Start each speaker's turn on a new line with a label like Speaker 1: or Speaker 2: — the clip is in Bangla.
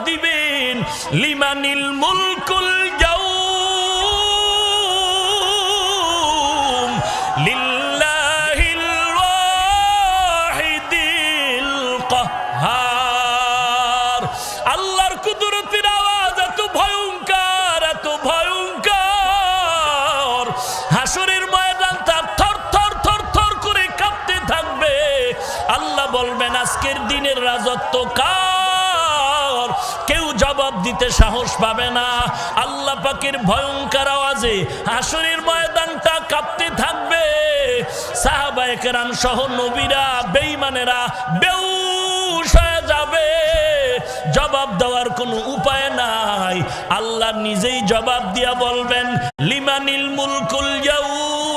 Speaker 1: দিবেন লিমানিল মুলকুল ইয়াউম লিল্লাহিল ওয়াহিদিল কাহ্হার। আল্লাহর কুদরতের আওয়াজ এত ভয়ঙ্কর, এত ভয়ঙ্কর, হাসরের ময়দানটা থর থর থর থর করে কাঁপতে থাকবে। আল্লাহ বলবেন আজকের দিনের রাজত্ব কার? কেউ জবাব দিতে সাহস পাবে না। আল্লাহ পাকের ভয়ঙ্কর আওয়াজে হাসরের ময়দানটা কাঁপতে থাকবে। সাহাবায়ে কেরাম সহ নবীরা, বেঈমানেরা বেহুশ হয়ে যাবে। জবাব দেওয়ার কোনো উপায় নাই। আল্লাহ নিজেই জবাব দিয়া বলবেন লিমানিল মুলকুল ইয়াউম